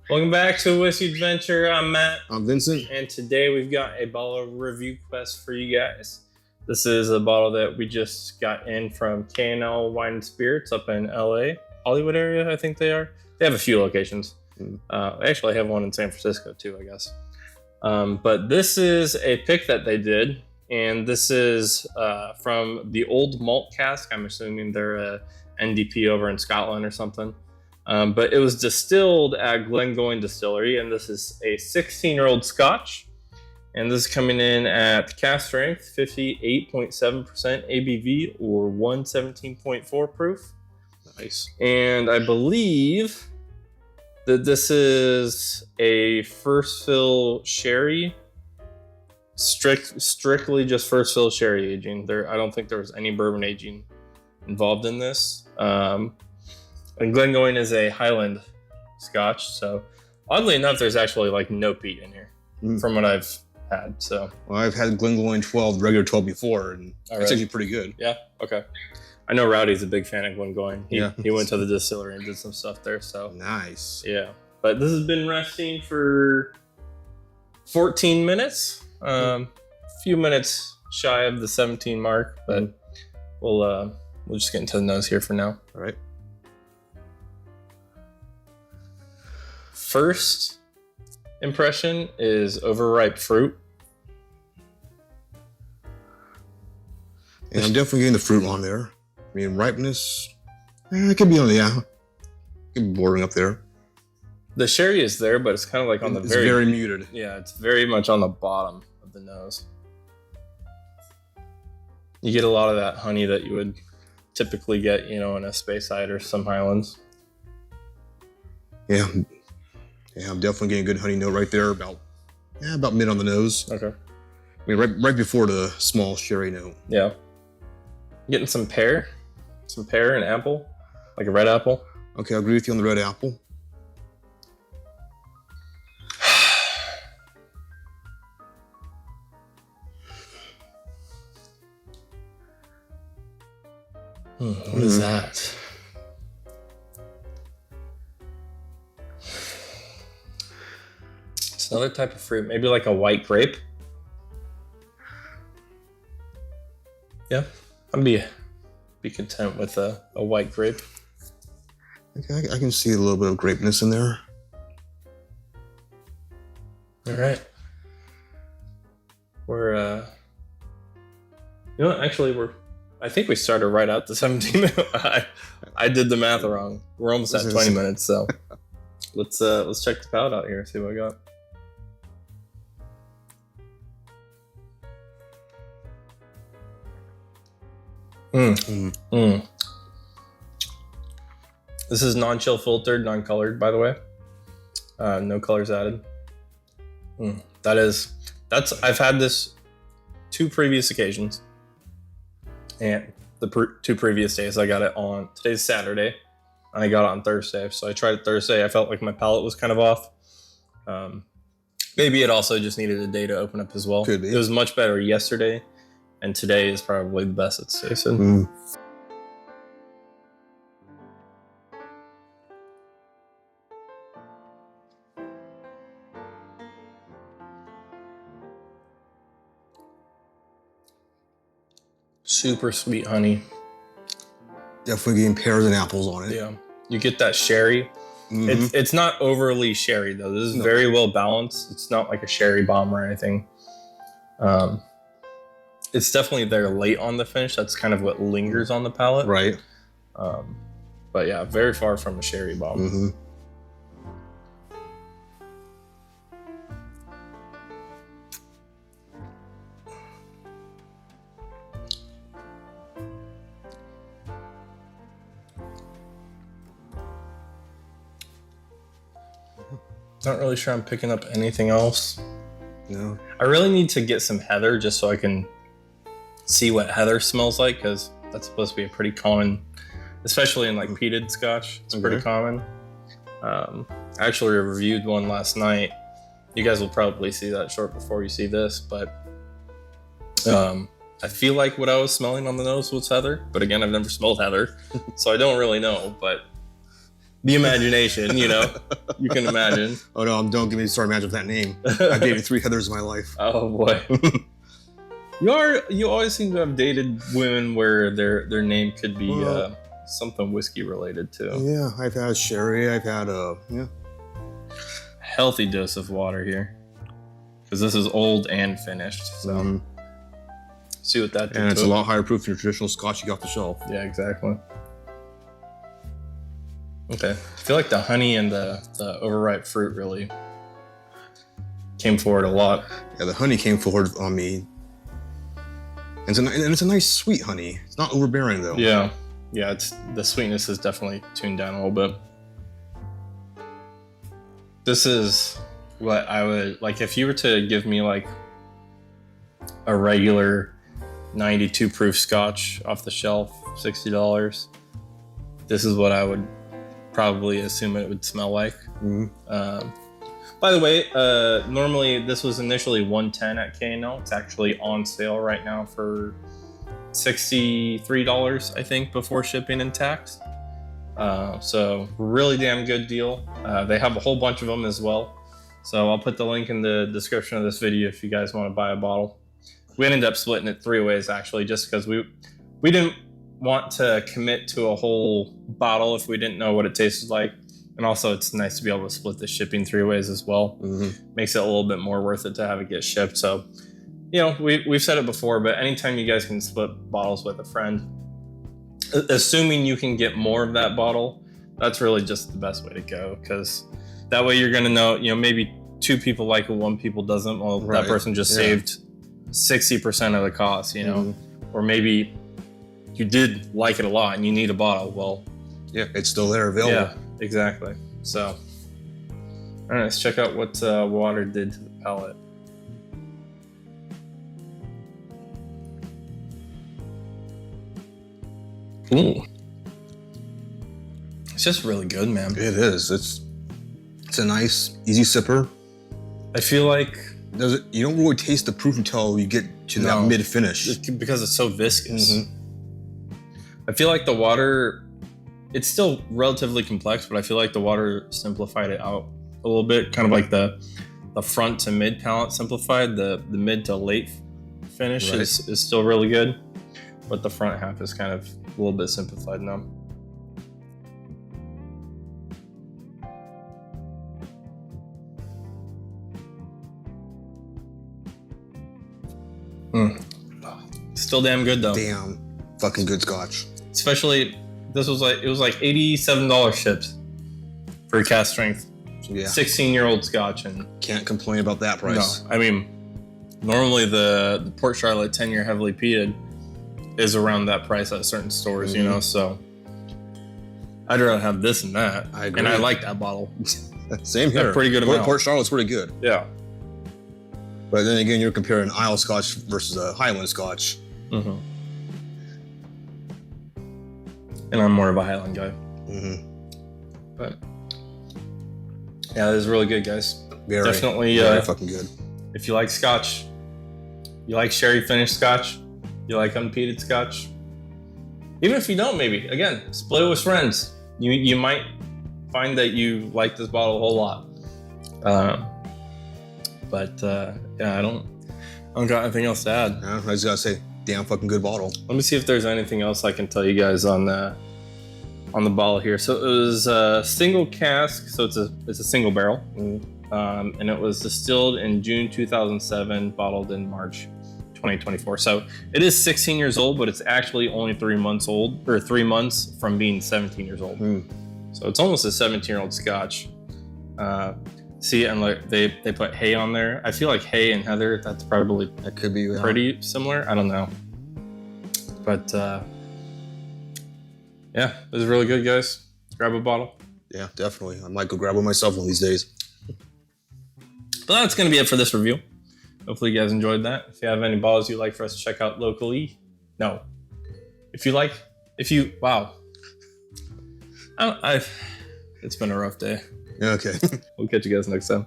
Welcome back to Whiskey Adventure. I'm Matt. I'm Vincent. And today we've got a bottle of review quest for you guys. This is a bottle that we just got in from K&L Wine and Spirits up in LA, Hollywood area, I think they are. They have a few locations. They actually have one in San Francisco too, I guess. But this is a pick that they did, and this is from the Old Malt Cask. I'm assuming they're a NDP over in Scotland or something. But it was distilled at Glengoyne Distillery, and this is a 16-year-old Scotch. And this is coming in at cask strength, 58.7% ABV or 117.4 proof. Nice. And I believe that this is a first fill sherry, strictly just first fill sherry aging. I don't think there was any bourbon aging involved in this. And Glengoyne is a highland Scotch, so oddly enough, there's actually like no peat in here from what I've had. So, well, I've had Glengoyne 12, regular 12 before, and it's actually pretty good. Yeah. Okay. I know Rowdy's a big fan of Glengoyne. He went to the distillery and did some stuff there. So nice. Yeah, but this has been resting for 14 minutes. A few minutes shy of the 17 mark, but we'll just get into the nose here for now. All right. First impression is overripe fruit. And I'm definitely getting the fruit on there. I mean, ripeness, it could be on it could be bordering up there. The sherry is there, but it's kind of like on it's very muted. Yeah, it's very much on the bottom of the nose. You get a lot of that honey that you would typically get, in a Speyside or some Highlands. Yeah. Yeah, I'm definitely getting a good honey note right there, about mid on the nose. Okay. I mean, right before the small sherry note. Yeah. Getting some pear and apple, like a red apple. Okay, I agree with you on the red apple. What is that? It's another type of fruit, maybe like a white grape. Yeah, I'd be content with a white grape. Okay, I can see a little bit of grapeness in there. All right. We're actually I think we started right out to 17 minutes. I did the math wrong. We're almost at 20 minutes, so let's check the palate out here and see what we got. This is non-chill filtered, non-colored, by the way. No colors added. I've had this 2 previous occasions, and the 2 previous days I got it on. Today's Saturday, and I got it on Thursday. So I tried it Thursday. I felt like my palate was kind of off. Maybe it also just needed a day to open up as well. Could be. It was much better yesterday, and today is probably the best it's tasted. Super sweet honey. Definitely getting pears and apples on it. Yeah, you get that sherry. It's not overly sherry though. This is very well balanced. It's not like a sherry bomb or anything. It's definitely there late on the finish. That's kind of what lingers on the palate. Right. But yeah, very far from a sherry bomb. Not really sure I'm picking up anything else. No. I really need to get some heather just so I can see what heather smells like, because that's supposed to be a pretty common, especially in like peated Scotch. It's pretty common. I actually reviewed one last night. You guys will probably see that short before you see this, but I feel like what I was smelling on the nose was heather, but again, I've never smelled heather, so I don't really know, but the imagination, you know, you can imagine. Oh no, don't give me started imagine with that name. I've dated 3 Heathers in my life. Oh boy. You always seem to have dated women where their name could be something whiskey related too. Yeah, I've had sherry. I've had healthy dose of water here, because this is old and finished. So see what that did. And it's a lot higher proof than your traditional Scotch you got off the shelf. Yeah, exactly. Okay, I feel like the honey and the overripe fruit really came forward a lot. Yeah, the honey came forward on me. And it's a nice sweet honey. It's not overbearing though. Yeah, the sweetness is definitely tuned down a little bit. This is what I would like if you were to give me like a regular 92 proof Scotch off the shelf, $60. This is what I would probably assume it would smell like. By the way, normally this was initially $110 at K&L. It's actually on sale right now for $63, I think, before shipping and tax. So really damn good deal. They have a whole bunch of them as well. So I'll put the link in the description of this video if you guys want to buy a bottle. We ended up splitting it 3 ways actually, just because we didn't want to commit to a whole bottle if we didn't know what it tasted like. And also it's nice to be able to split the shipping 3 ways as well. Makes it a little bit more worth it to have it get shipped. So, you know, we've said it before, but anytime you guys can split bottles with a friend, assuming you can get more of that bottle, that's really just the best way to go. Because that way you're going to know, you know, maybe 2 people like it, 1 people doesn't. Well, that person just saved 60% of the cost, you know, or maybe you did like it a lot and you need a bottle. Well, yeah, it's still there available. Yeah, exactly. So, all right, let's check out what water did to the palate. Ooh, it's just really good, man. It is. It's a nice, easy sipper. I feel like you don't really taste the proof until you get to that mid finish because it's so viscous. I feel like the water, it's still relatively complex, but I feel like the water simplified it out a little bit. Kind of like the front to mid palate simplified. The mid to late finish is still really good, but the front half is kind of a little bit simplified now. Still damn good though. Damn fucking good Scotch. Especially, it was like $87 shipped for a cask strength. Yeah. 16-year-old Scotch, and can't complain about that price. No, I mean, normally the Port Charlotte 10-year heavily peated is around that price at certain stores, you know. So I'd rather have this than that. I agree, and I like that bottle. Same here. Pretty good amount. Port Charlotte's pretty good. Yeah. But then again, you're comparing Isle Scotch versus a Highland Scotch. And I'm more of a Highland guy. But yeah, this is really good, guys. Definitely very fucking good. If you like Scotch, you like sherry finished Scotch, you like unpeated Scotch. Even if you don't, maybe again, split it with friends. You might find that you like this bottle a whole lot. Yeah, I don't got anything else to add. Yeah, I just gotta say, damn fucking good bottle. Let me see if there's anything else I can tell you guys on the bottle here. So it was a single cask, so it's a single barrel, and it was distilled in June 2007, bottled in March 2024. So it is 16 years old, but it's actually only 3 months old, or 3 months from being 17 years old. So it's almost a 17-year-old Scotch. See, and like they put hay on there. I feel like hay and heather, that could be pretty similar. I don't know, but yeah, it was really good, guys. Grab a bottle. Yeah, definitely. I might go grab one myself one of these days. But that's gonna be it for this review. Hopefully you guys enjoyed that. If you have any bottles you'd like for us to check out locally, wow, it's been a rough day. Yeah, okay. We'll catch you guys next time.